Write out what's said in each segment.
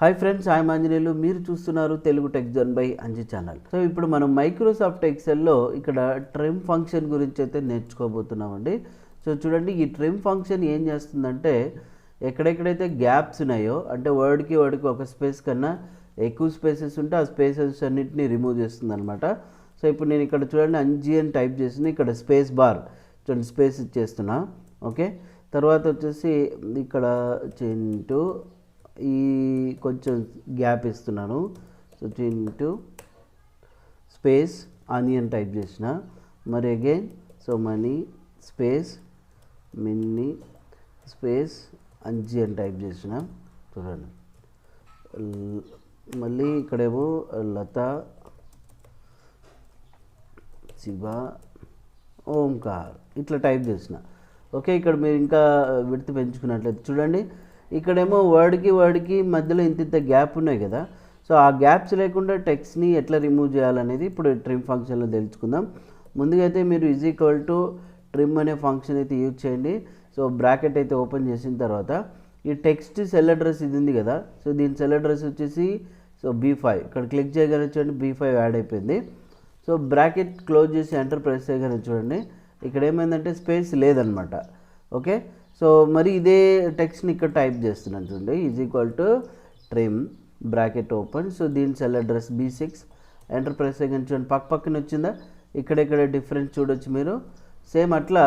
Hi friends, I'm Anjaneyulu. మీరు చూస్తున్నారు Telugu tech zone by Anji channel. So ఇప్పుడు మనం మైక్రోసాఫ్ట్ ఎక్సెల్లో ఇక్కడ ట్రిమ్ ఫంక్షన్ గురించి అయితే నేర్చుకోబోతున్నామండి. సో చూడండి, ఈ ట్రిమ్ ఫంక్షన్ ఏం చేస్తుందంటే ఎక్కడెక్కడైతే గ్యాప్స్ ఉన్నాయో, అంటే వర్డ్కి ఒక స్పేస్ కన్నా ఎక్కువ స్పేసెస్ ఉంటే ఆ స్పేసెస్ అన్నింటినీ రిమూవ్ చేస్తుంది అనమాట. సో ఇప్పుడు నేను ఇక్కడ చూడండి అంజీ అని టైప్ చేసింది, ఇక్కడ స్పేస్ బార్ చూడండి స్పేస్ ఇచ్చేస్తున్నా. ఓకే, తర్వాత వచ్చేసి ఇక్కడ చింటూ ఈ కొంచెం గ్యాప్ ఇస్తున్నాను. So Chintu space onion type చేసిన, మరి again so Mani space Minni space Anji అని టైప్ చేసిన. చూడండి, మళ్ళీ ఇక్కడేమో లత శివ ఓంకార్ ఇట్లా టైప్ చేసిన. ఓకే, ఇక్కడ మీరు ఇంకా విడత పెంచుకున్నట్లయితే చూడండి, ఇక్కడేమో వర్డ్కి మధ్యలో ఇంత గ్యాప్ ఉన్నాయి కదా. సో ఆ గ్యాప్స్ లేకుండా టెక్స్ట్ని ఎట్లా రిమూవ్ చేయాలనేది ఇప్పుడు ట్రిమ్ ఫంక్షన్లో తెలుసుకుందాం. ముందుగా అయితే మీరు = ట్రిమ్ అనే ఫంక్షన్ అయితే యూజ్ చేయండి. సో బ్రాకెట్ అయితే ఓపెన్ చేసిన తర్వాత ఈ టెక్స్ట్ సెల్ అడ్రస్ ఇది ఉంది కదా, సో దీని సెల్ అడ్రస్ వచ్చేసి సో B5. ఇక్కడ క్లిక్ చేయగానే చూడండి B5 యాడ్ అయిపోయింది. సో బ్రాకెట్ క్లోజ్ చేసి ఎంటర్ ప్రెస్ చేయగానే చూడండి ఇక్కడ ఏమైందంటే స్పేస్ లేదనమాట. ఓకే, సో మరి ఇదే టెక్స్ట్ని ఇక్కడ టైప్ చేస్తున్నాను చూడండి, =ట్రిమ్ బ్రాకెట్ ఓపెన్. సో దీని cell address B6 enter press చేయగానే చూడండి పక్కన వచ్చిందా, ఇక్కడెక్కడ డిఫరెన్స్ చూడొచ్చు మీరు. సేమ్ అట్లా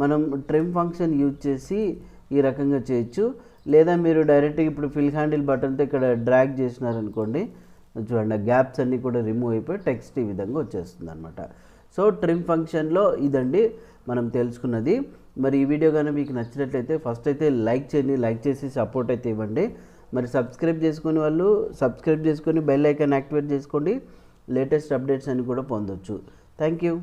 మనం ట్రిమ్ ఫంక్షన్ యూజ్ చేసి ఈ రకంగా చేయొచ్చు. లేదా మీరు డైరెక్ట్గా ఇప్పుడు ఫిల్ హ్యాండిల్ బటన్తో ఇక్కడ డ్రాగ్ చేసినారనుకోండి, చూడండి ఆ గ్యాప్స్ అన్నీ కూడా రిమూవ్ అయిపోయి టెక్స్ట్ ఈ విధంగా వచ్చేస్తుంది అనమాట. సో ట్రిమ్ ఫంక్షన్లో ఇదండి మనం తెలుసుకున్నది. మరి ఈ వీడియో కానీ మీకు నచ్చినట్లయితే ఫస్ట్ అయితే లైక్ చేయండి, లైక్ చేసి సపోర్ట్ అయితే ఇవ్వండి. మరి సబ్స్క్రైబ్ చేసుకునే వాళ్ళు సబ్స్క్రైబ్ చేసుకొని బెల్ ఐకాన్ యాక్టివేట్ చేసుకోండి, లేటెస్ట్ అప్డేట్స్ అన్ని కూడా పొందొచ్చు. Thank you.